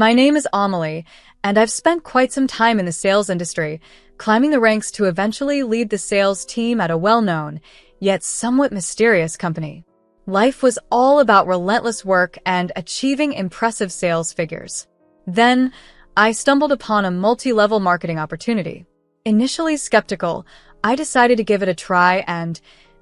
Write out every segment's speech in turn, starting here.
My name is Amelie, and I've spent quite some time in the sales industry, climbing the ranks to eventually lead the sales team at a well-known, yet somewhat mysterious company. Life was all about relentless work and achieving impressive sales figures. Then, I stumbled upon a multi-level marketing opportunity. Initially skeptical, I decided to give it a try and,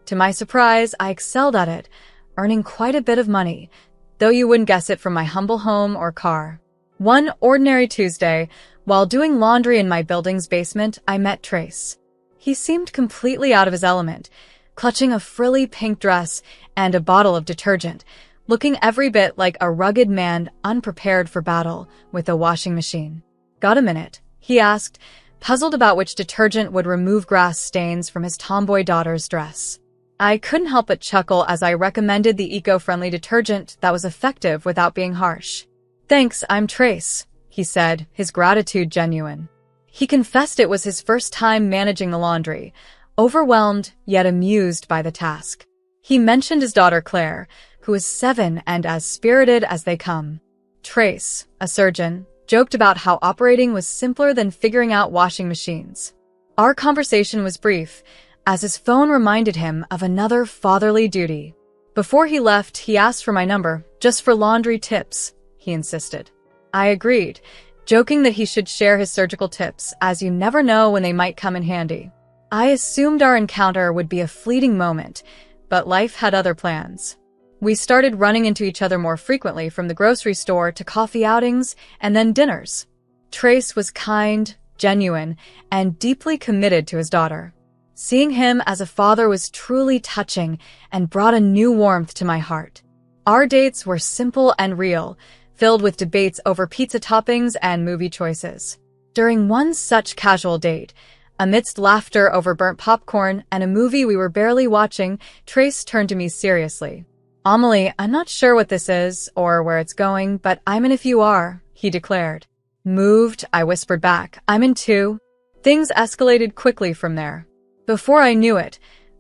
to my surprise, I excelled at it, earning quite a bit of money, though you wouldn't guess it from my humble home or car. One ordinary Tuesday, while doing laundry in my building's basement, I met Trace. He seemed completely out of his element, clutching a frilly pink dress and a bottle of detergent, looking every bit like a rugged man unprepared for battle with a washing machine. "Got a minute?" he asked, puzzled about which detergent would remove grass stains from his tomboy daughter's dress. I couldn't help but chuckle as I recommended the eco-friendly detergent that was effective without being harsh. "Thanks, I'm Trace," he said, his gratitude genuine. He confessed it was his first time managing the laundry, overwhelmed yet amused by the task. He mentioned his daughter Claire, who is 7 and as spirited as they come. Trace, a surgeon, joked about how operating was simpler than figuring out washing machines. Our conversation was brief, as his phone reminded him of another fatherly duty. Before he left, he asked for my number, just for laundry tips, he insisted. I agreed, joking that he should share his surgical tips, as you never know when they might come in handy. I assumed our encounter would be a fleeting moment, but life had other plans. We started running into each other more frequently, from the grocery store to coffee outings and then dinners. Trace was kind, genuine, and deeply committed to his daughter. Seeing him as a father was truly touching and brought a new warmth to my heart. Our dates were simple and real, filled with debates over pizza toppings and movie choices. During one such casual date, amidst laughter over burnt popcorn and a movie we were barely watching, Trace turned to me seriously. "Amelie, I'm not sure what this is or where it's going, but I'm in if you are," he declared. "Moved," I whispered back. "I'm in too." Things escalated quickly from there. Before I knew it,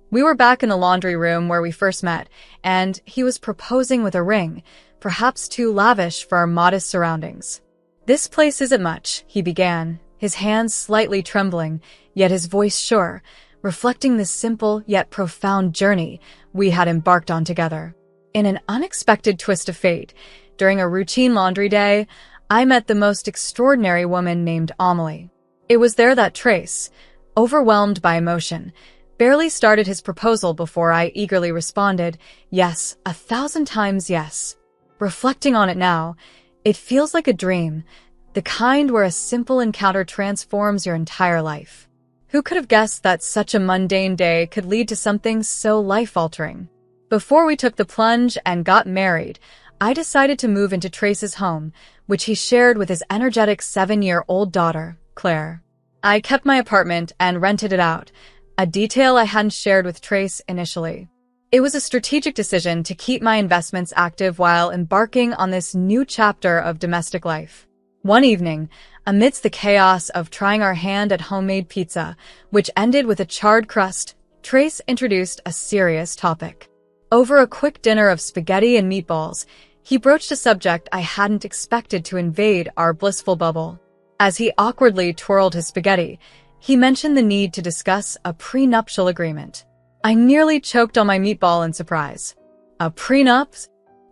we were back in the laundry room where we first met, and he was proposing with a ring, perhaps too lavish for our modest surroundings. "This place isn't much," he began, his hands slightly trembling, yet his voice sure, reflecting the simple yet profound journey we had embarked on together. In an unexpected twist of fate, during a routine laundry day, I met the most extraordinary woman named Amelie. It was there that Trace, overwhelmed by emotion, barely started his proposal before I eagerly responded, "Yes, 1,000 times yes." Reflecting on it now, it feels like a dream, the kind where a simple encounter transforms your entire life. Who could have guessed that such a mundane day could lead to something so life-altering? Before we took the plunge and got married, I decided to move into Trace's home, which he shared with his energetic 7-year-old daughter, Claire. I kept my apartment and rented it out, a detail I hadn't shared with Trace initially. It was a strategic decision to keep my investments active while embarking on this new chapter of domestic life. One evening, amidst the chaos of trying our hand at homemade pizza, which ended with a charred crust, Trace introduced a serious topic. Over a quick dinner of spaghetti and meatballs, he broached a subject I hadn't expected to invade our blissful bubble. As he awkwardly twirled his spaghetti, he mentioned the need to discuss a prenuptial agreement. I nearly choked on my meatball in surprise. "A prenup?"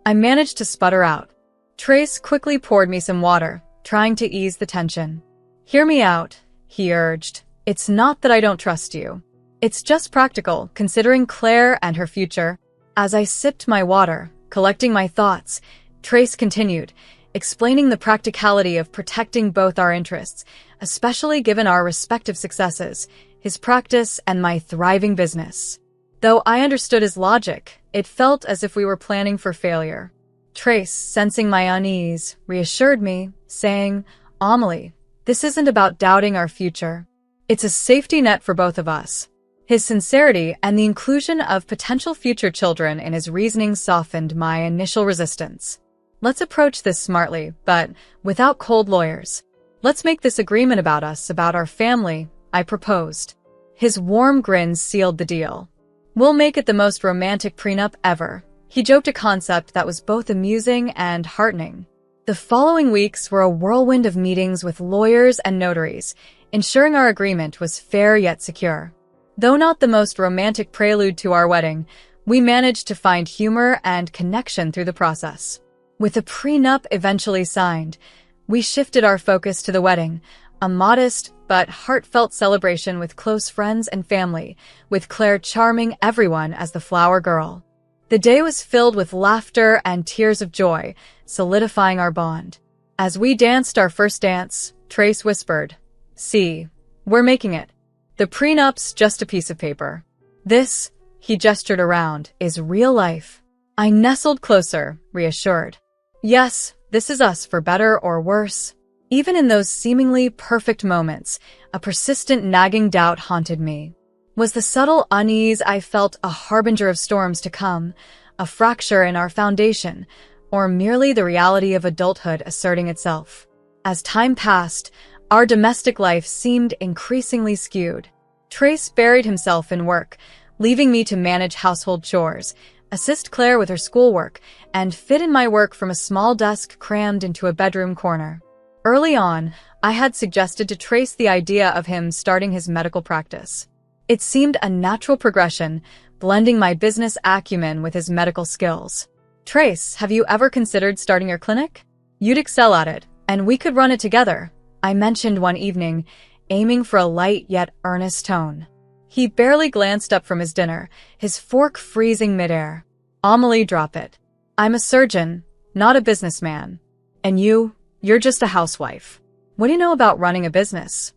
I managed to sputter out. Trace quickly poured me some water, trying to ease the tension. "Hear me out," he urged. "It's not that I don't trust you. It's just practical, considering Claire and her future." As I sipped my water, collecting my thoughts, Trace continued, explaining the practicality of protecting both our interests, especially given our respective successes, his practice and my thriving business. Though I understood his logic, it felt as if we were planning for failure. Trace, sensing my unease, reassured me, saying, "Amelie, this isn't about doubting our future. It's a safety net for both of us." His sincerity and the inclusion of potential future children in his reasoning softened my initial resistance. "Let's approach this smartly, but without cold lawyers. Let's make this agreement about us, about our family," I proposed. His warm grin sealed the deal. "We'll make it the most romantic prenup ever." He joked, a concept that was both amusing and heartening. The following weeks were a whirlwind of meetings with lawyers and notaries, ensuring our agreement was fair yet secure. Though not the most romantic prelude to our wedding, we managed to find humor and connection through the process. With the prenup eventually signed, we shifted our focus to the wedding, a modest but heartfelt celebration with close friends and family, with Claire charming everyone as the flower girl. The day was filled with laughter and tears of joy, solidifying our bond. As we danced our first dance, Trace whispered, "See, we're making it. The prenup's just a piece of paper. This," he gestured around, "is real life." I nestled closer, reassured. Yes, this is us for better or worse. Even in those seemingly perfect moments, a persistent nagging doubt haunted me. Was the subtle unease I felt a harbinger of storms to come, a fracture in our foundation, or merely the reality of adulthood asserting itself? As time passed, our domestic life seemed increasingly skewed. Trace buried himself in work, leaving me to manage household chores, assist Claire with her schoolwork, and fit in my work from a small desk crammed into a bedroom corner. Early on, I had suggested to Trace the idea of him starting his medical practice. It seemed a natural progression, blending my business acumen with his medical skills. "Trace, have you ever considered starting your clinic? You'd excel at it, and we could run it together," I mentioned one evening, aiming for a light yet earnest tone. He barely glanced up from his dinner, his fork freezing midair. "Amelie, drop it. I'm a surgeon, not a businessman. And you're just a housewife. What do you know about running a business?"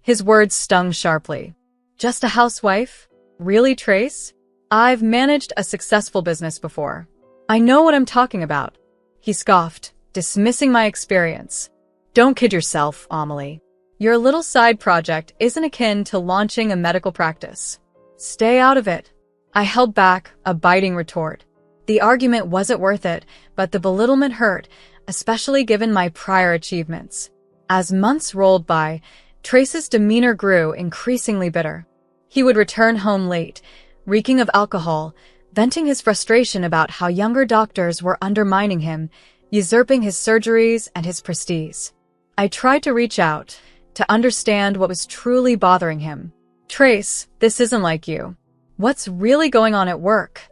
His words stung sharply. "Just a housewife? Really, Trace? I've managed a successful business before. I know what I'm talking about." He scoffed, dismissing my experience. "Don't kid yourself, Amelie. Your little side project isn't akin to launching a medical practice. Stay out of it." I held back, a biting retort. The argument wasn't worth it, but the belittlement hurt, especially given my prior achievements. As months rolled by, Trace's demeanor grew increasingly bitter. He would return home late, reeking of alcohol, venting his frustration about how younger doctors were undermining him, usurping his surgeries and his prestige. I tried to reach out, to understand what was truly bothering him. "Trace, this isn't like you. What's really going on at work?"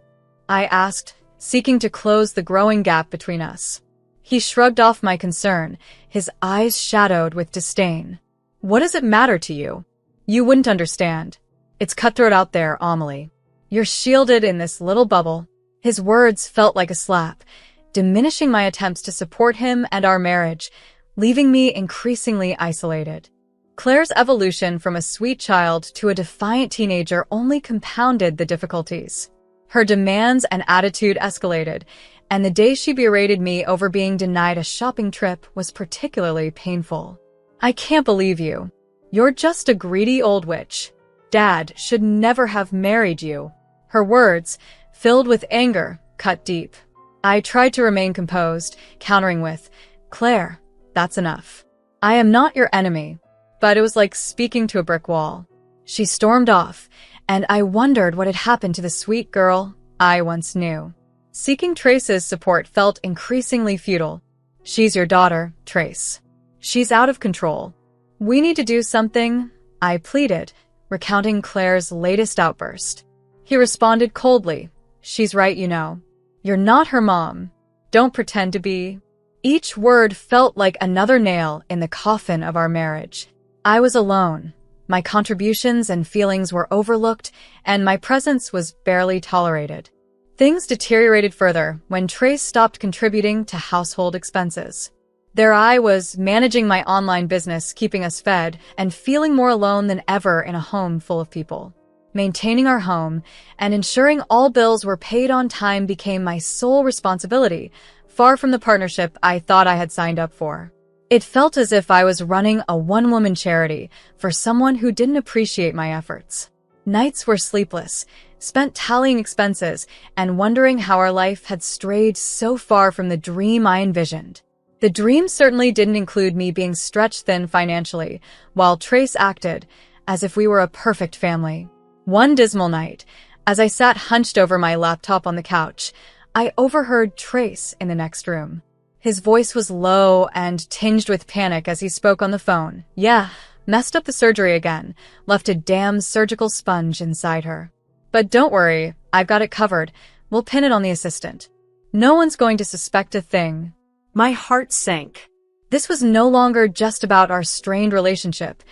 I asked, seeking to close the growing gap between us. He shrugged off my concern, his eyes shadowed with disdain. "What does it matter to you? You wouldn't understand. It's cutthroat out there, Amelie. You're shielded in this little bubble." His words felt like a slap, diminishing my attempts to support him and our marriage, leaving me increasingly isolated. Claire's evolution from a sweet child to a defiant teenager only compounded the difficulties. Her demands and attitude escalated, and the day she berated me over being denied a shopping trip was particularly painful. "I can't believe you. You're just a greedy old witch. Dad should never have married you." Her words, filled with anger, cut deep. I tried to remain composed, countering with, "Claire, that's enough. I am not your enemy." But it was like speaking to a brick wall. She stormed off, and I wondered what had happened to the sweet girl I once knew. Seeking Trace's support felt increasingly futile. "She's your daughter, Trace. She's out of control. We need to do something," I pleaded, recounting Claire's latest outburst. He responded coldly, "She's right, you know. You're not her mom. Don't pretend to be." Each word felt like another nail in the coffin of our marriage. I was alone. My contributions and feelings were overlooked, and my presence was barely tolerated. Things deteriorated further when Trace stopped contributing to household expenses. There I was, managing my online business, keeping us fed, and feeling more alone than ever in a home full of people. Maintaining our home and ensuring all bills were paid on time became my sole responsibility, far from the partnership I thought I had signed up for. It felt as if I was running a one-woman charity for someone who didn't appreciate my efforts. Nights were sleepless, spent tallying expenses and wondering how our life had strayed so far from the dream I envisioned. The dream certainly didn't include me being stretched thin financially, while Trace acted as if we were a perfect family. One dismal night, as I sat hunched over my laptop on the couch, I overheard Trace in the next room. His voice was low and tinged with panic as he spoke on the phone. Yeah, messed up the surgery again, left a damn surgical sponge inside her. But don't worry, I've got it covered. We'll pin it on the assistant. No one's going to suspect a thing. My heart sank. This was no longer just about our strained relationship.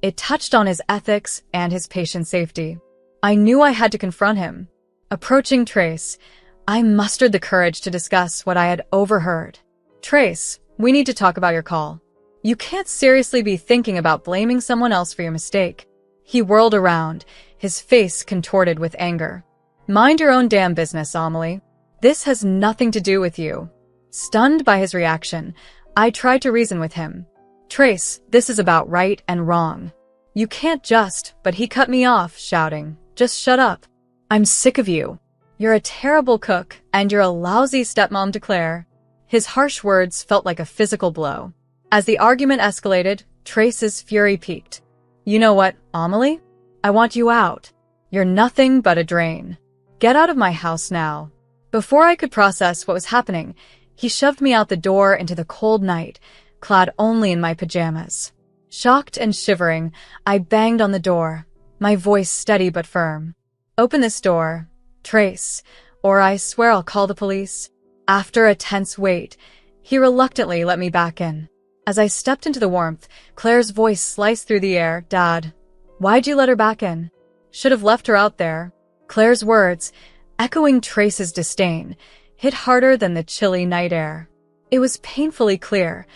It touched on his ethics and his patient's safety. I knew I had to confront him. Approaching Trace, I mustered the courage to discuss what I had overheard. Trace, we need to talk about your call. You can't seriously be thinking about blaming someone else for your mistake. He whirled around, his face contorted with anger. Mind your own damn business, Amelie. This has nothing to do with you. Stunned by his reaction, I tried to reason with him. Trace, this is about right and wrong. You can't but he cut me off, shouting, just shut up. I'm sick of you. You're a terrible cook, and you're a lousy stepmom to Claire. His harsh words felt like a physical blow. As the argument escalated, Trace's fury peaked. You know what, Amelie? I want you out. You're nothing but a drain. Get out of my house now. Before I could process what was happening, he shoved me out the door into the cold night, clad only in my pajamas. Shocked and shivering, I banged on the door, my voice steady but firm. Open this door, Trace, or I swear I'll call the police. After a tense wait, he reluctantly let me back in. As I stepped into the warmth, Claire's voice sliced through the air. Dad, why'd you let her back in? Should have left her out there. Claire's words, echoing Trace's disdain, hit harder than the chilly night air. It was painfully clear.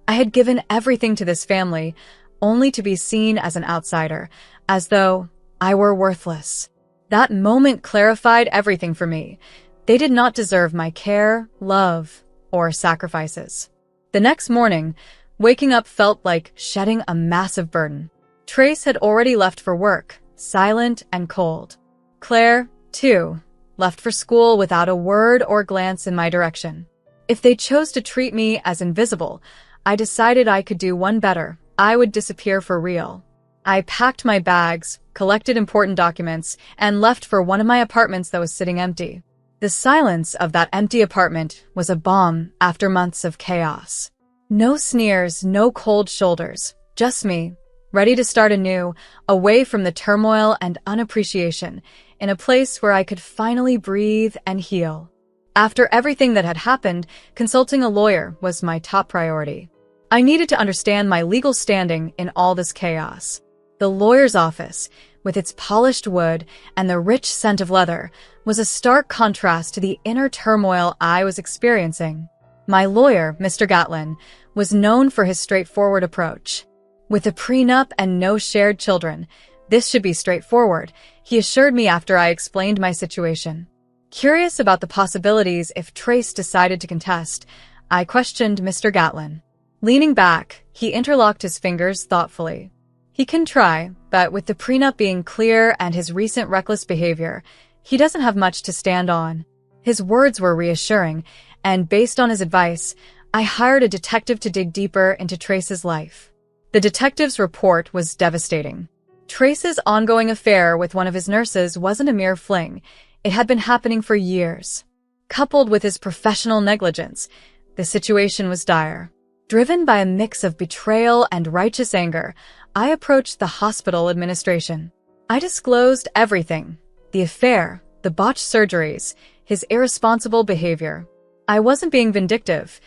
I had given everything to this family, only to be seen as an outsider, as though I were worthless. That moment clarified everything for me. They did not deserve my care, love, or sacrifices. The next morning, waking up felt like shedding a massive burden. Trace had already left for work, silent and cold. Claire, too, left for school without a word or glance in my direction. If they chose to treat me as invisible, I decided I could do one better. I would disappear for real. I packed my bags, collected important documents, and left for one of my apartments that was sitting empty. The silence of that empty apartment was a balm after months of chaos. No sneers, no cold shoulders, just me, ready to start anew, away from the turmoil and unappreciation, in a place where I could finally breathe and heal. After everything that had happened, consulting a lawyer was my top priority. I needed to understand my legal standing in all this chaos. The lawyer's office, with its polished wood and the rich scent of leather, was a stark contrast to the inner turmoil I was experiencing. My lawyer, Mr. Gatlin, was known for his straightforward approach. With a prenup and no shared children, this should be straightforward, he assured me after I explained my situation. Curious about the possibilities if Trace decided to contest, I questioned Mr. Gatlin. Leaning back, he interlocked his fingers thoughtfully. He can try, but with the prenup being clear and his recent reckless behavior, he doesn't have much to stand on. His words were reassuring, and based on his advice, I hired a detective to dig deeper into Trace's life. The detective's report was devastating. Trace's ongoing affair with one of his nurses wasn't a mere fling. It had been happening for years. Coupled with his professional negligence, the situation was dire. Driven by a mix of betrayal and righteous anger, I approached the hospital administration. I disclosed everything: the affair, the botched surgeries, his irresponsible behavior. I wasn't being vindictive.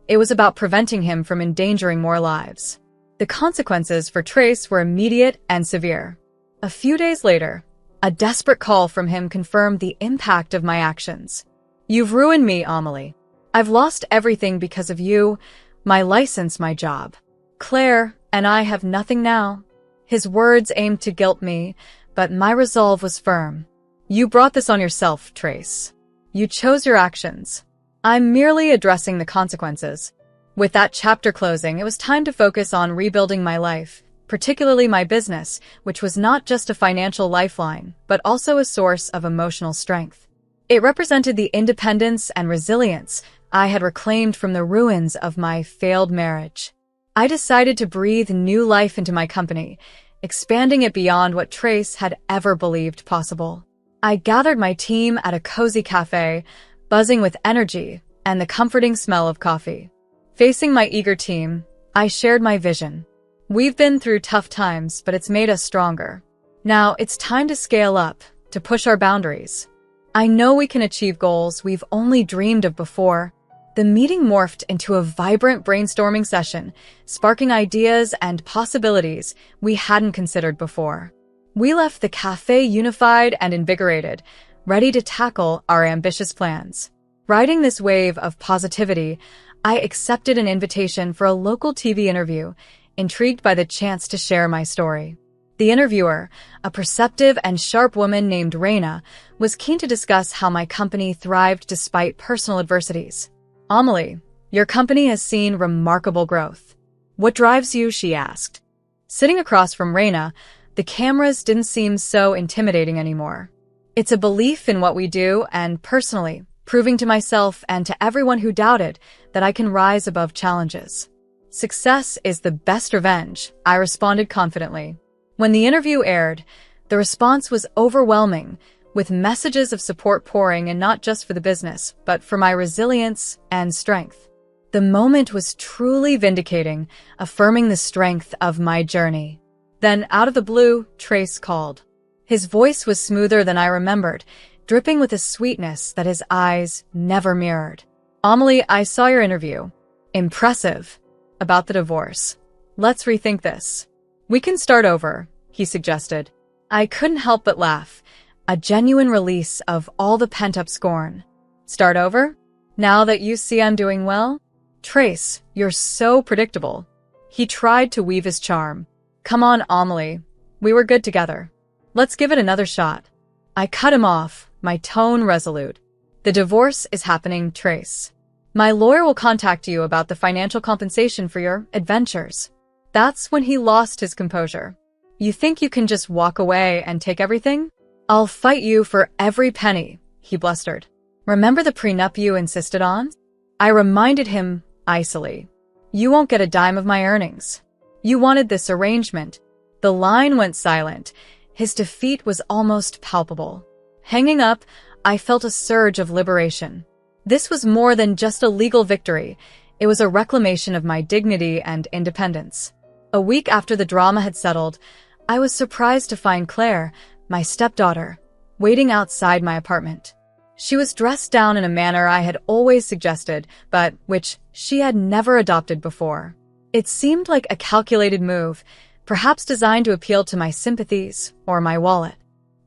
It was about preventing him from endangering more lives. The consequences for Trace were immediate and severe. A few days later, a desperate call from him confirmed the impact of my actions. You've ruined me, Amelie. I've lost everything because of you, my license, my job. Claire and I have nothing now. His words aimed to guilt me, but my resolve was firm. You brought this on yourself, Trace. You chose your actions. I'm merely addressing the consequences. With that chapter closing, it was time to focus on rebuilding my life, particularly my business, which was not just a financial lifeline, but also a source of emotional strength. It represented the independence and resilience I had reclaimed from the ruins of my failed marriage. I decided to breathe new life into my company, expanding it beyond what Trace had ever believed possible. I gathered my team at a cozy cafe, buzzing with energy and the comforting smell of coffee. Facing my eager team, I shared my vision. We've been through tough times, but it's made us stronger. Now it's time to scale up, to push our boundaries. I know we can achieve goals we've only dreamed of before. The meeting morphed into a vibrant brainstorming session, sparking ideas and possibilities we hadn't considered before. We left the cafe unified and invigorated, ready to tackle our ambitious plans. Riding this wave of positivity, I accepted an invitation for a local TV interview, intrigued by the chance to share my story. The interviewer, a perceptive and sharp woman named Raina, was keen to discuss how my company thrived despite personal adversities. "Amelie, your company has seen remarkable growth. What drives you?" she asked. Sitting across from Raina, the cameras didn't seem so intimidating anymore. "It's a belief in what we do and, personally, proving to myself and to everyone who doubted that I can rise above challenges. Success is the best revenge," I responded confidently. When the interview aired, the response was overwhelming, with messages of support pouring, and not just for the business, but for my resilience and strength. The moment was truly vindicating, affirming the strength of my journey. Then, out of the blue, Trace called. His voice was smoother than I remembered, dripping with a sweetness that his eyes never mirrored. "Amelie, I saw your interview. Impressive. About the divorce. Let's rethink this. We can start over," he suggested. I couldn't help but laugh, a genuine release of all the pent-up scorn. "Start over? Now that you see I'm doing well?" "Trace, you're so predictable." He tried to weave his charm. "Come on, Amelie. We were good together. Let's give it another shot." I cut him off, my tone resolute. "The divorce is happening, Trace. My lawyer will contact you about the financial compensation for your adventures." That's when he lost his composure. "You think you can just walk away and take everything? I'll fight you for every penny," he blustered. "Remember the prenup you insisted on?" I reminded him icily. "You won't get a dime of my earnings. You wanted this arrangement." The line went silent. His defeat was almost palpable. Hanging up, I felt a surge of liberation. This was more than just a legal victory. It was a reclamation of my dignity and independence. A week after the drama had settled, I was surprised to find Claire, my stepdaughter, waiting outside my apartment. She was dressed down in a manner I had always suggested, but which she had never adopted before. It seemed like a calculated move, perhaps designed to appeal to my sympathies or my wallet.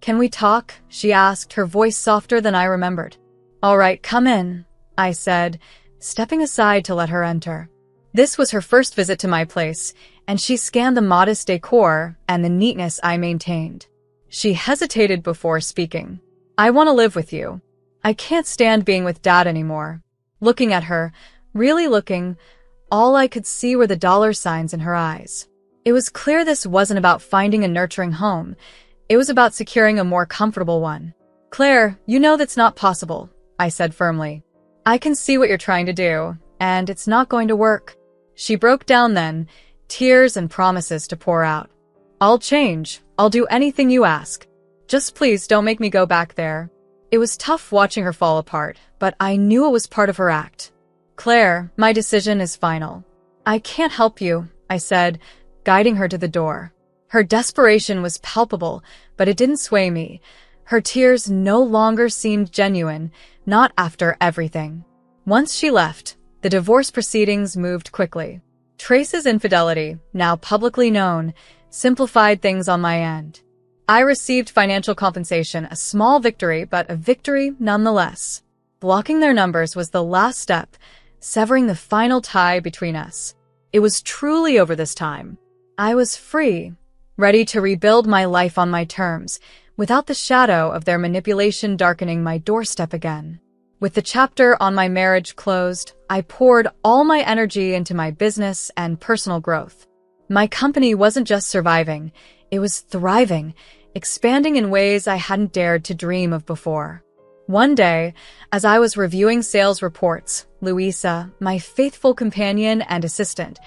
"Can we talk?" she asked, her voice softer than I remembered. "All right, come in," I said, stepping aside to let her enter. This was her first visit to my place, and she scanned the modest decor and the neatness I maintained. She hesitated before speaking. "I want to live with you. I can't stand being with Dad anymore." Looking at her, really looking, all I could see were the dollar signs in her eyes. It was clear this wasn't about finding a nurturing home. It was about securing a more comfortable one. "Claire, you know that's not possible," I said firmly. "I can see what you're trying to do, and it's not going to work." She broke down then, tears and promises to pour out. "I'll change. I'll do anything you ask. Just please don't make me go back there." It was tough watching her fall apart, but I knew it was part of her act. "Claire, my decision is final." "I can't help you," I said, guiding her to the door. Her desperation was palpable, but it didn't sway me. Her tears no longer seemed genuine, not after everything. Once she left, the divorce proceedings moved quickly. Trace's infidelity, now publicly known, simplified things on my end. I received financial compensation, a small victory, but a victory nonetheless. Blocking their numbers was the last step, severing the final tie between us. It was truly over this time. I was free, ready to rebuild my life on my terms, without the shadow of their manipulation darkening my doorstep again. With the chapter on my marriage closed, I poured all my energy into my business and personal growth. My company wasn't just surviving, it was thriving, expanding in ways I hadn't dared to dream of before. One day, as I was reviewing sales reports, Louisa, my faithful companion and assistant,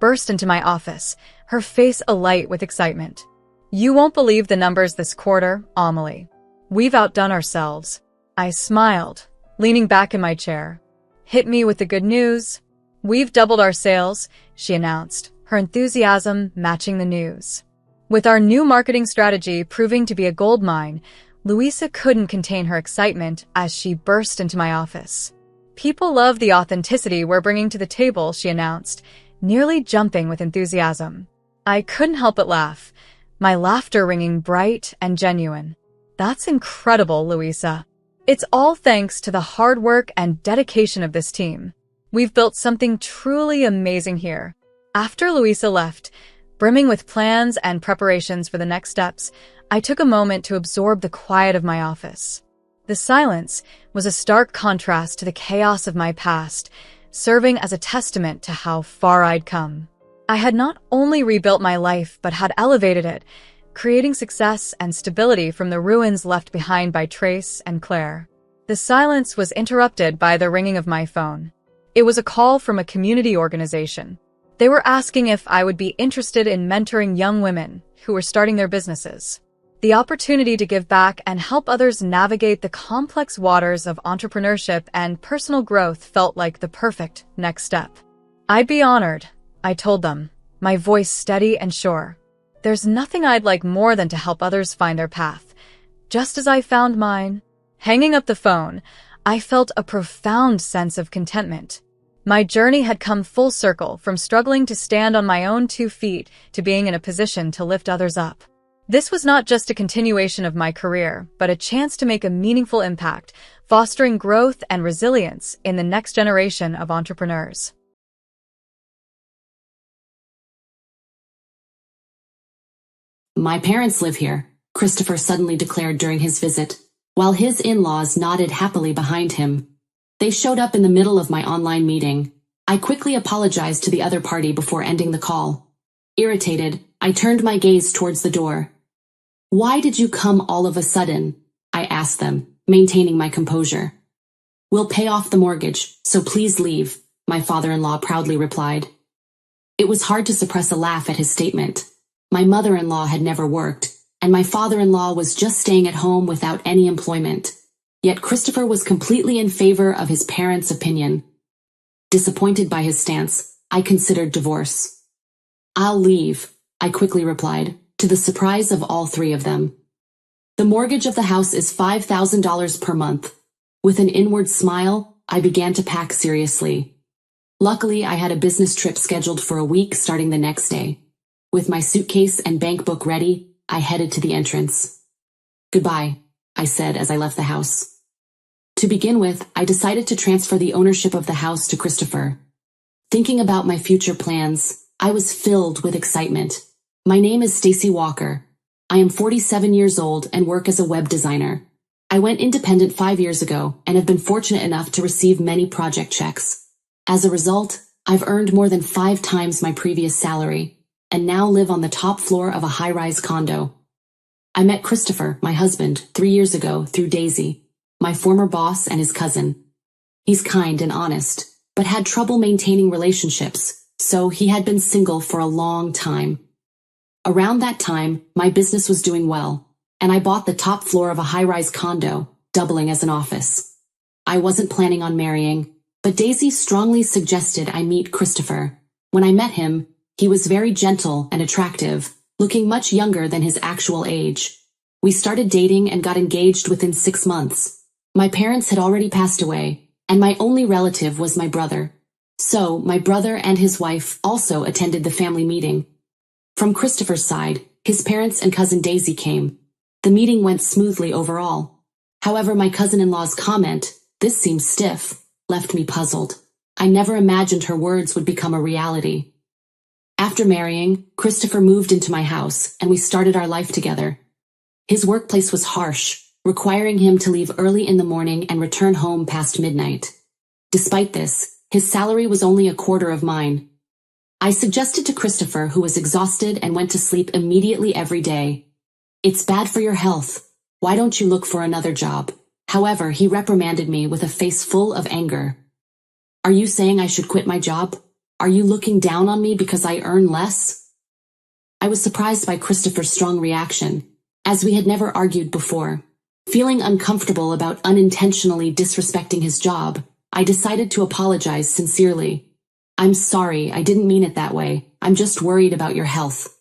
burst into my office, her face alight with excitement. "You won't believe the numbers this quarter, Amelie. We've outdone ourselves." I smiled, leaning back in my chair. "Hit me with the good news." "We've doubled our sales," she announced, her enthusiasm matching the news. With our new marketing strategy proving to be a goldmine, Louisa couldn't contain her excitement as she burst into my office. "People love the authenticity we're bringing to the table," she announced, nearly jumping with enthusiasm. I couldn't help but laugh, my laughter ringing bright and genuine. "That's incredible, Louisa. It's all thanks to the hard work and dedication of this team. We've built something truly amazing here." After Louisa left, brimming with plans and preparations for the next steps, I took a moment to absorb the quiet of my office. The silence was a stark contrast to the chaos of my past, serving as a testament to how far I'd come. I had not only rebuilt my life but had elevated it, creating success and stability from the ruins left behind by Trace and Claire. The silence was interrupted by the ringing of my phone. It was a call from a community organization. They were asking if I would be interested in mentoring young women who were starting their businesses. The opportunity to give back and help others navigate the complex waters of entrepreneurship and personal growth felt like the perfect next step. "I'd be honored," I told them, my voice steady and sure. "There's nothing I'd like more than to help others find their path, just as I found mine." Hanging up the phone, I felt a profound sense of contentment. My journey had come full circle from struggling to stand on my own 2 feet to being in a position to lift others up. This was not just a continuation of my career, but a chance to make a meaningful impact, fostering growth and resilience in the next generation of entrepreneurs. "My parents live here," Christopher suddenly declared during his visit, while his in-laws nodded happily behind him. They showed up in the middle of my online meeting. I quickly apologized to the other party before ending the call. Irritated, I turned my gaze towards the door. "Why did you come all of a sudden?" I asked them, maintaining my composure. "We'll pay off the mortgage, so please leave," my father-in-law proudly replied. It was hard to suppress a laugh at his statement. My mother-in-law had never worked, and my father-in-law was just staying at home without any employment. Yet Christopher was completely in favor of his parents' opinion. Disappointed by his stance, I considered divorce. "I'll leave," I quickly replied, to the surprise of all 3 of them. "The mortgage of the house is $5,000 per month." With an inward smile, I began to pack seriously. Luckily, I had a business trip scheduled for a week starting the next day. With my suitcase and bank book ready, I headed to the entrance. "Goodbye," I said as I left the house. To begin with, I decided to transfer the ownership of the house to Christopher. Thinking about my future plans, I was filled with excitement. My name is Stacy Walker. I am 47 years old and work as a web designer. I went independent 5 years ago and have been fortunate enough to receive many project checks. As a result, I've earned more than 5 times my previous salary, and now live on the top floor of a high-rise condo. I met Christopher, my husband, 3 years ago through Daisy, my former boss and his cousin. He's kind and honest, but had trouble maintaining relationships, so he had been single for a long time. Around that time, my business was doing well, and I bought the top floor of a high-rise condo, doubling as an office. I wasn't planning on marrying, but Daisy strongly suggested I meet Christopher. When I met him, he was very gentle and attractive, looking much younger than his actual age. We started dating and got engaged within 6 months. My parents had already passed away, and my only relative was my brother. So, my brother and his wife also attended the family meeting. From Christopher's side, his parents and cousin Daisy came. The meeting went smoothly overall. However, my cousin-in-law's comment, "This seems stiff," left me puzzled. I never imagined her words would become a reality. After marrying, Christopher moved into my house, and we started our life together. His workplace was harsh, requiring him to leave early in the morning and return home past midnight. Despite this, his salary was only a quarter of mine. I suggested to Christopher, who was exhausted and went to sleep immediately every day, "It's bad for your health. Why don't you look for another job?" However, he reprimanded me with a face full of anger. "Are you saying I should quit my job? Are you looking down on me because I earn less?" I was surprised by Christopher's strong reaction, as we had never argued before. Feeling uncomfortable about unintentionally disrespecting his job, I decided to apologize sincerely. I'm sorry, I didn't mean it that way. I'm just worried about your health.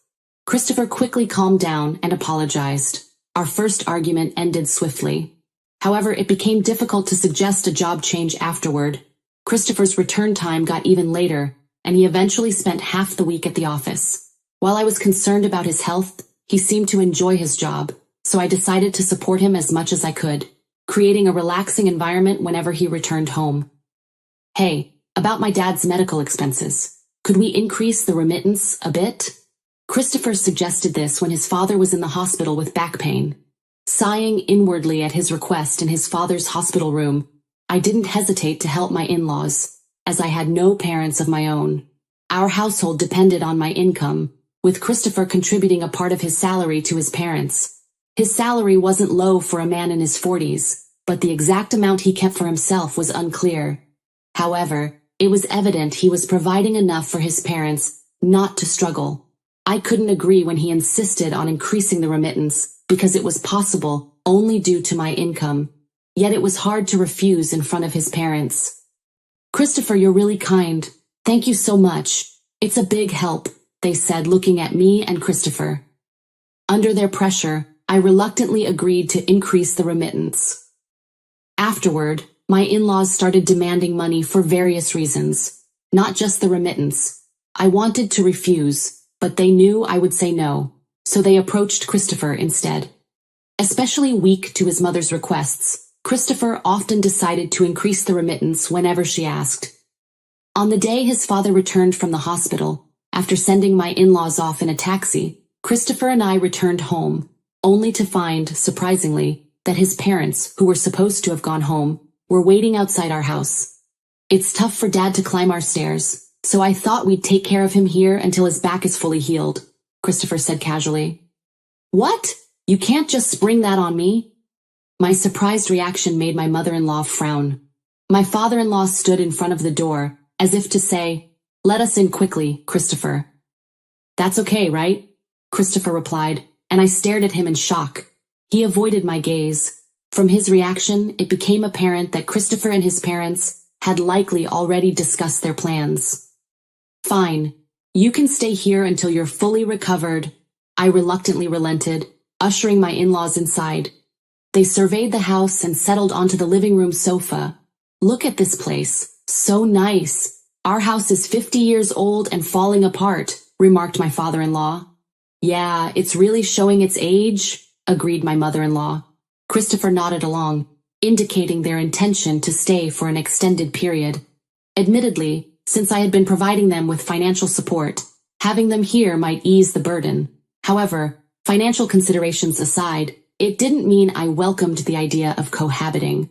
Christopher quickly calmed down and apologized. Our first argument ended swiftly. However, it became difficult to suggest a job change afterward. Christopher's return time got even later, and he eventually spent half the week at the office. While I was concerned about his health, he seemed to enjoy his job, so I decided to support him as much as I could, creating a relaxing environment whenever he returned home. Hey, about my dad's medical expenses. Could we increase the remittance a bit? Christopher suggested this when his father was in the hospital with back pain. Sighing inwardly at his request in his father's hospital room, I didn't hesitate to help my in-laws, as I had no parents of my own. Our household depended on my income, with Christopher contributing a part of his salary to his parents. His salary wasn't low for a man in his 40s, but the exact amount he kept for himself was unclear. However, it was evident he was providing enough for his parents not to struggle. I couldn't agree when he insisted on increasing the remittance because it was possible only due to my income. Yet it was hard to refuse in front of his parents. Christopher, you're really kind. Thank you so much. It's a big help, they said, looking at me and Christopher. Under their pressure, I reluctantly agreed to increase the remittance. Afterward, my in-laws started demanding money for various reasons, not just the remittance. I wanted to refuse, but they knew I would say no, so they approached Christopher instead. Especially weak to his mother's requests, Christopher often decided to increase the remittance whenever she asked. On the day his father returned from the hospital, after sending my in-laws off in a taxi, Christopher and I returned home, only to find, surprisingly, that his parents, who were supposed to have gone home, were waiting outside our house. It's tough for Dad to climb our stairs, so I thought we'd take care of him here until his back is fully healed, Christopher said casually. What? You can't just spring that on me? My surprised reaction made my mother-in-law frown. My father-in-law stood in front of the door, as if to say, "Let us in quickly, Christopher." "That's okay, right?" Christopher replied, and I stared at him in shock. He avoided my gaze. From his reaction, it became apparent that Christopher and his parents had likely already discussed their plans. "Fine. You can stay here until you're fully recovered," I reluctantly relented, ushering my in-laws inside. They surveyed the house and settled onto the living room sofa. "Look at this place. So nice. Our house is 50 years old and falling apart," remarked my father-in-law. "Yeah, it's really showing its age," agreed my mother-in-law. Christopher nodded along, indicating their intention to stay for an extended period. Admittedly, since I had been providing them with financial support, having them here might ease the burden. However, financial considerations aside, it didn't mean I welcomed the idea of cohabiting.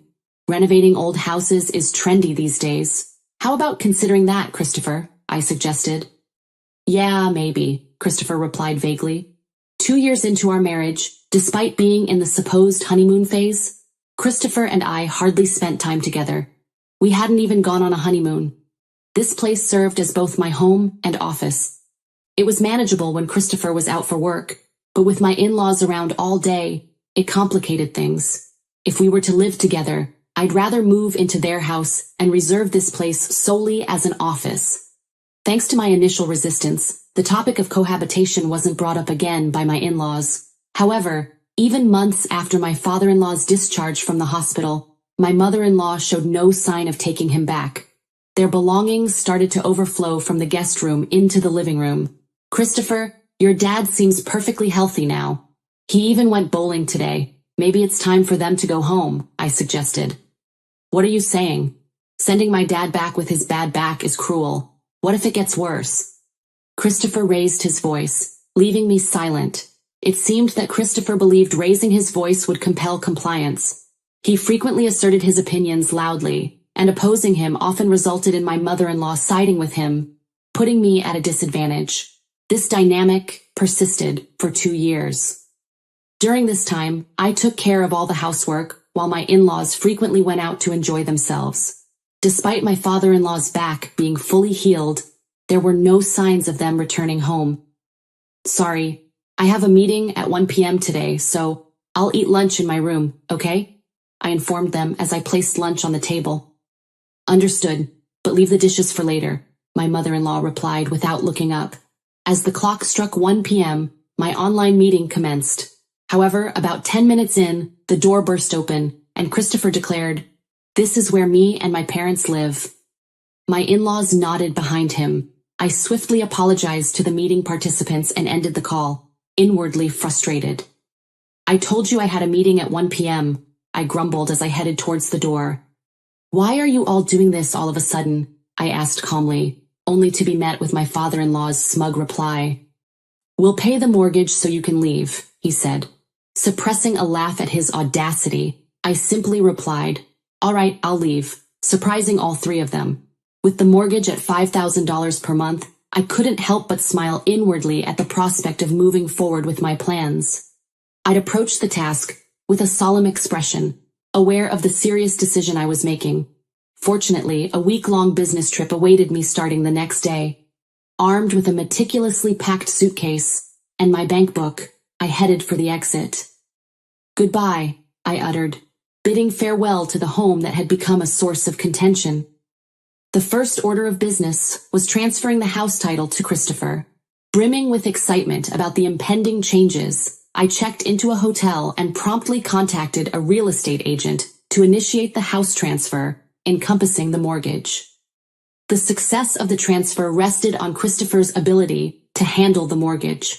Renovating old houses is trendy these days. How about considering that, Christopher? I suggested. "Yeah, maybe," Christopher replied vaguely. 2 years into our marriage, despite being in the supposed honeymoon phase, Christopher and I hardly spent time together. We hadn't even gone on a honeymoon. This place served as both my home and office. It was manageable when Christopher was out for work, but with my in-laws around all day, it complicated things. If we were to live together, I'd rather move into their house and reserve this place solely as an office. Thanks to my initial resistance, the topic of cohabitation wasn't brought up again by my in-laws. However, even months after my father-in-law's discharge from the hospital, my mother-in-law showed no sign of taking him back. Their belongings started to overflow from the guest room into the living room. "Christopher, your dad seems perfectly healthy now. He even went bowling today. Maybe it's time for them to go home," I suggested. "What are you saying? Sending my dad back with his bad back is cruel. What if it gets worse?" Christopher raised his voice, leaving me silent. It seemed that Christopher believed raising his voice would compel compliance. He frequently asserted his opinions loudly, and opposing him often resulted in my mother-in-law siding with him, putting me at a disadvantage. This dynamic persisted for 2 years. During this time, I took care of all the housework, while my in-laws frequently went out to enjoy themselves. Despite my father-in-law's back being fully healed, there were no signs of them returning home. "Sorry, I have a meeting at 1 p.m. today, so I'll eat lunch in my room, okay?" I informed them as I placed lunch on the table. "Understood, but leave the dishes for later. my mother-in-law replied without looking up. As the clock struck 1 p.m., my online meeting commenced. However, about 10 minutes in, the door burst open, and Christopher declared, "This is where me and my parents live." My in-laws nodded behind him. I swiftly apologized to the meeting participants and ended the call, inwardly frustrated. "I told you I had a meeting at 1 p.m., I grumbled as I headed towards the door. "Why are you all doing this all of a sudden?" I asked calmly, only to be met with my father-in-law's smug reply. "We'll pay the mortgage so you can leave," he said. Suppressing a laugh at his audacity, I simply replied, "All right, I'll leave," surprising all three of them. With the mortgage at $5,000 per month, I couldn't help but smile inwardly at the prospect of moving forward with my plans. I'd approached the task with a solemn expression, aware of the serious decision I was making. Fortunately, a week-long business trip awaited me starting the next day. Armed with a meticulously packed suitcase and my bank book, I headed for the exit. "Goodbye," I uttered, bidding farewell to the home that had become a source of contention. The first order of business was transferring the house title to Christopher. Brimming with excitement about the impending changes, I checked into a hotel and promptly contacted a real estate agent to initiate the house transfer, encompassing the mortgage. The success of the transfer rested on Christopher's ability to handle the mortgage.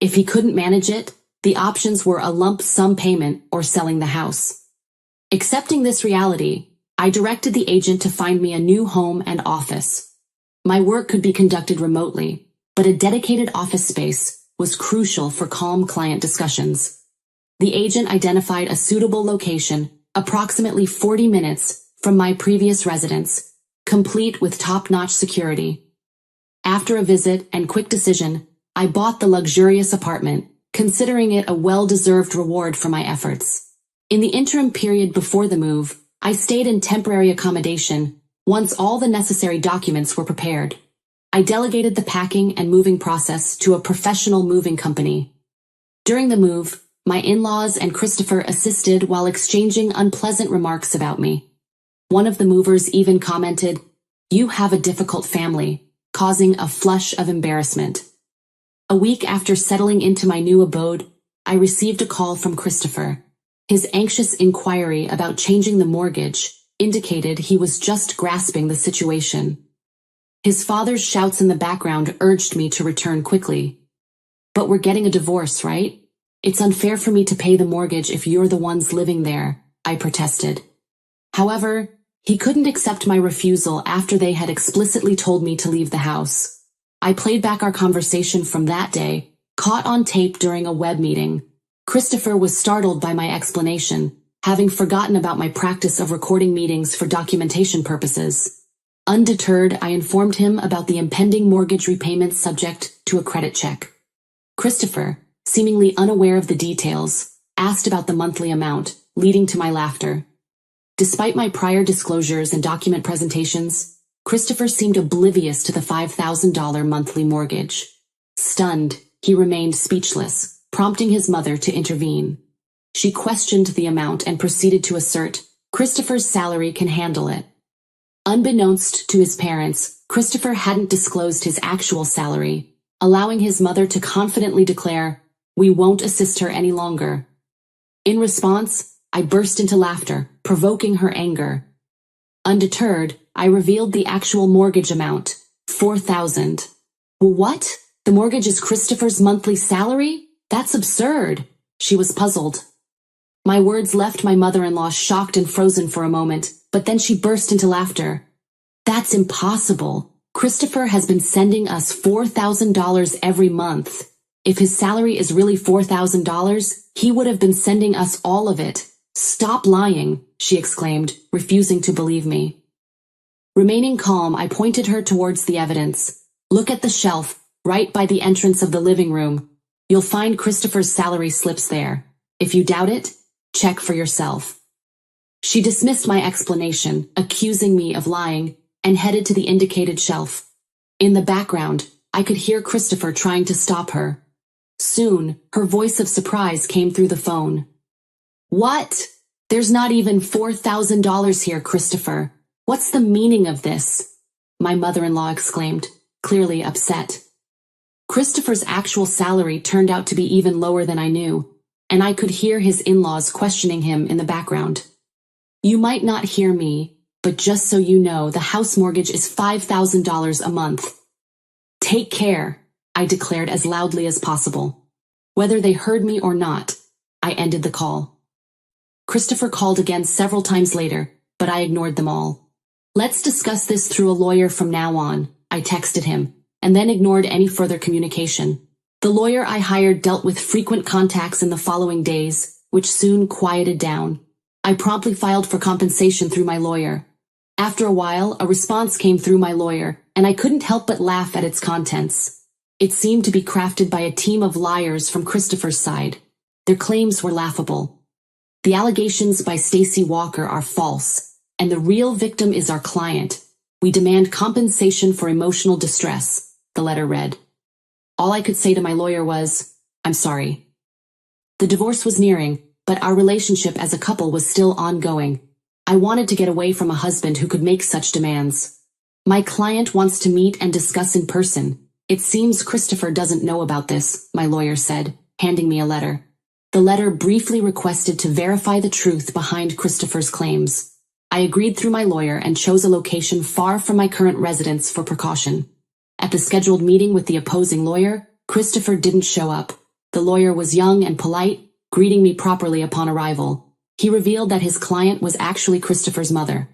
If he couldn't manage it, the options were a lump sum payment or selling the house. Accepting this reality, I directed the agent to find me a new home and office. My work could be conducted remotely, but a dedicated office space was crucial for calm client discussions. The agent identified a suitable location, approximately 40 minutes from my previous residence, complete with top-notch security. After a visit and quick decision, I bought the luxurious apartment, considering it a well-deserved reward for my efforts. In the interim period before the move, I stayed in temporary accommodation once all the necessary documents were prepared. I delegated the packing and moving process to a professional moving company. During the move, my in-laws and Christopher assisted while exchanging unpleasant remarks about me. One of the movers even commented, "You have a difficult family," causing a flush of embarrassment. A week after settling into my new abode, I received a call from Christopher. His anxious inquiry about changing the mortgage indicated he was just grasping the situation. His father's shouts in the background urged me to return quickly. "But we're getting a divorce, right? It's unfair for me to pay the mortgage if you're the ones living there," I protested. However, he couldn't accept my refusal after they had explicitly told me to leave the house. I played back our conversation from that day, caught on tape during a web meeting. Christopher was startled by my explanation, having forgotten about my practice of recording meetings for documentation purposes. Undeterred, I informed him about the impending mortgage repayment subject to a credit check. Christopher, seemingly unaware of the details, asked about the monthly amount, leading to my laughter. Despite my prior disclosures and document presentations, Christopher seemed oblivious to the $5,000 monthly mortgage. Stunned, he remained speechless, prompting his mother to intervene. She questioned the amount and proceeded to assert, "Christopher's salary can handle it." Unbeknownst to his parents, Christopher hadn't disclosed his actual salary, allowing his mother to confidently declare, "We won't assist her any longer." In response, I burst into laughter, provoking her anger. Undeterred, I revealed the actual mortgage amount, $4,000. "What? The mortgage is Christopher's monthly salary? That's absurd." She was puzzled. My words left my mother-in-law shocked and frozen for a moment, but then she burst into laughter. "That's impossible. Christopher has been sending us $4,000 every month. If his salary is really $4,000, he would have been sending us all of it. Stop lying," she exclaimed, refusing to believe me. Remaining calm, I pointed her towards the evidence. "Look at the shelf, right by the entrance of the living room. You'll find Christopher's salary slips there. If you doubt it, check for yourself." She dismissed my explanation, accusing me of lying, and headed to the indicated shelf. In the background, I could hear Christopher trying to stop her. Soon, her voice of surprise came through the phone. "What? There's not even $4,000 here, Christopher. What's the meaning of this?" my mother-in-law exclaimed, clearly upset. Christopher's actual salary turned out to be even lower than I knew, and I could hear his in-laws questioning him in the background. You might not hear me, but just so you know, the house mortgage is $5,000 a month. Take care, I declared as loudly as possible. Whether they heard me or not, I ended the call. Christopher called again several times later, but I ignored them all. Let's discuss this through a lawyer from now on, I texted him, and then ignored any further communication. The lawyer I hired dealt with frequent contacts in the following days, which soon quieted down. I promptly filed for compensation through my lawyer. After a while, a response came through my lawyer, and I couldn't help but laugh at its contents. It seemed to be crafted by a team of liars from Christopher's side. Their claims were laughable. The allegations by Stacy Walker are false, and the real victim is our client. We demand compensation for emotional distress, the letter read. All I could say to my lawyer was, I'm sorry. The divorce was nearing, but our relationship as a couple was still ongoing. I wanted to get away from a husband who could make such demands. My client wants to meet and discuss in person. It seems Christopher doesn't know about this, my lawyer said, handing me a letter. The letter briefly requested to verify the truth behind Christopher's claims. I agreed through my lawyer and chose a location far from my current residence for precaution. At the scheduled meeting with the opposing lawyer, Christopher didn't show up. The lawyer was young and polite, greeting me properly upon arrival. He revealed that his client was actually Christopher's mother.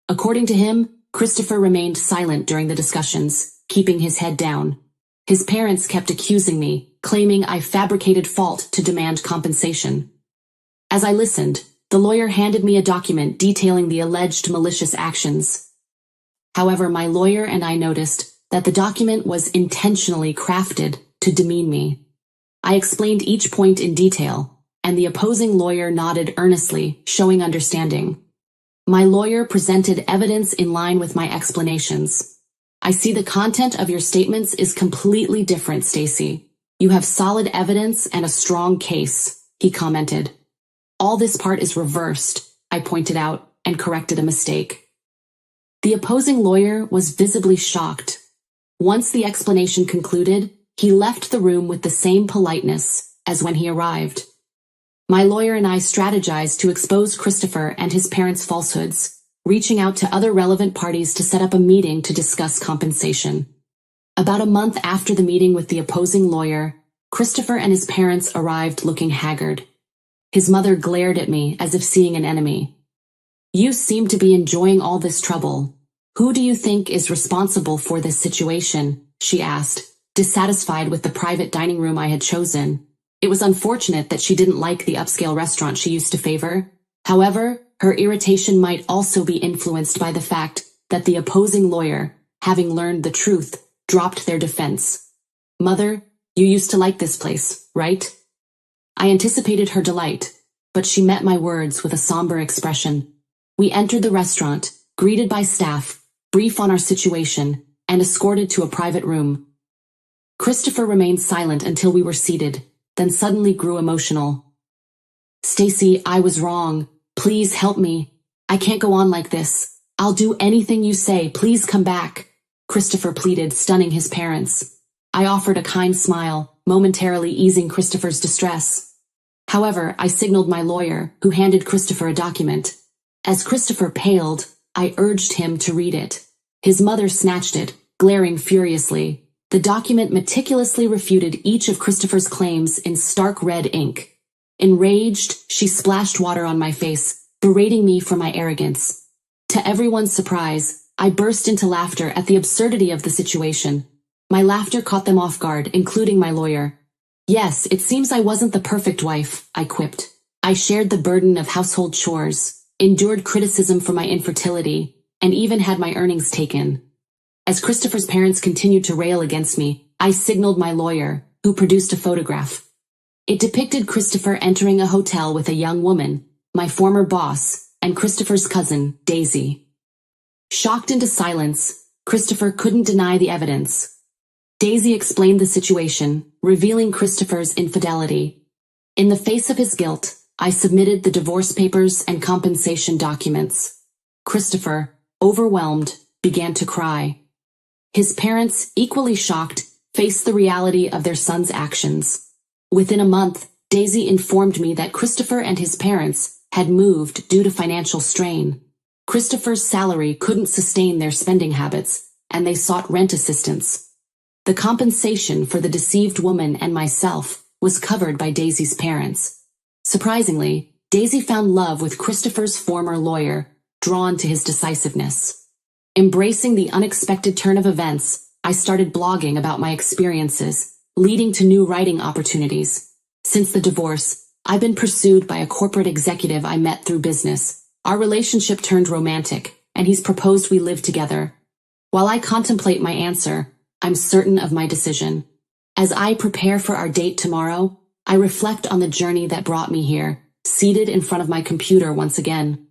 According to him, Christopher remained silent during the discussions, keeping his head down. His parents kept accusing me, claiming I fabricated fault to demand compensation. As I listened, the lawyer handed me a document detailing the alleged malicious actions. However, my lawyer and I noticed that the document was intentionally crafted to demean me. I explained each point in detail, and the opposing lawyer nodded earnestly, showing understanding. My lawyer presented evidence in line with my explanations. I see the content of your statements is completely different, Stacy. You have solid evidence and a strong case, he commented. All this part is reversed, I pointed out, and corrected a mistake. The opposing lawyer was visibly shocked. Once the explanation concluded, he left the room with the same politeness as when he arrived. My lawyer and I strategized to expose Christopher and his parents' falsehoods, reaching out to other relevant parties to set up a meeting to discuss compensation. About a month after the meeting with the opposing lawyer, Christopher and his parents arrived looking haggard. His mother glared at me as if seeing an enemy. You seem to be enjoying all this trouble. Who do you think is responsible for this situation? She asked, dissatisfied with the private dining room I had chosen. It was unfortunate that she didn't like the upscale restaurant she used to favor. However, her irritation might also be influenced by the fact that the opposing lawyer, having learned the truth, dropped their defense. Mother, you used to like this place, right? I anticipated her delight, but she met my words with a somber expression. We entered the restaurant, greeted by staff, brief on our situation, and escorted to a private room. Christopher remained silent until we were seated, then suddenly grew emotional. Stacy, I was wrong. Please help me. I can't go on like this. I'll do anything you say. Please come back, Christopher pleaded, stunning his parents. I offered a kind smile, momentarily easing Christopher's distress. However, I signaled my lawyer, who handed Christopher a document. As Christopher paled, I urged him to read it. His mother snatched it, glaring furiously. The document meticulously refuted each of Christopher's claims in stark red ink. Enraged, she splashed water on my face, berating me for my arrogance. To everyone's surprise, I burst into laughter at the absurdity of the situation. My laughter caught them off guard, including my lawyer. Yes, it seems I wasn't the perfect wife, I quipped. I shared the burden of household chores, endured criticism for my infertility, and even had my earnings taken. As Christopher's parents continued to rail against me, I signaled my lawyer, who produced a photograph. It depicted Christopher entering a hotel with a young woman, my former boss, and Christopher's cousin, Daisy. Shocked into silence, Christopher couldn't deny the evidence. Daisy explained the situation, revealing Christopher's infidelity. In the face of his guilt, I submitted the divorce papers and compensation documents. Christopher, overwhelmed, began to cry. His parents, equally shocked, faced the reality of their son's actions. Within a month, Daisy informed me that Christopher and his parents had moved due to financial strain. Christopher's salary couldn't sustain their spending habits, and they sought rent assistance. The compensation for the deceived woman and myself was covered by Daisy's parents. Surprisingly, Daisy found love with Christopher's former lawyer, drawn to his decisiveness. Embracing the unexpected turn of events, I started blogging about my experiences, leading to new writing opportunities. Since the divorce, I've been pursued by a corporate executive I met through business. Our relationship turned romantic, and he's proposed we live together. While I contemplate my answer, I'm certain of my decision. As I prepare for our date tomorrow, I reflect on the journey that brought me here, seated in front of my computer once again.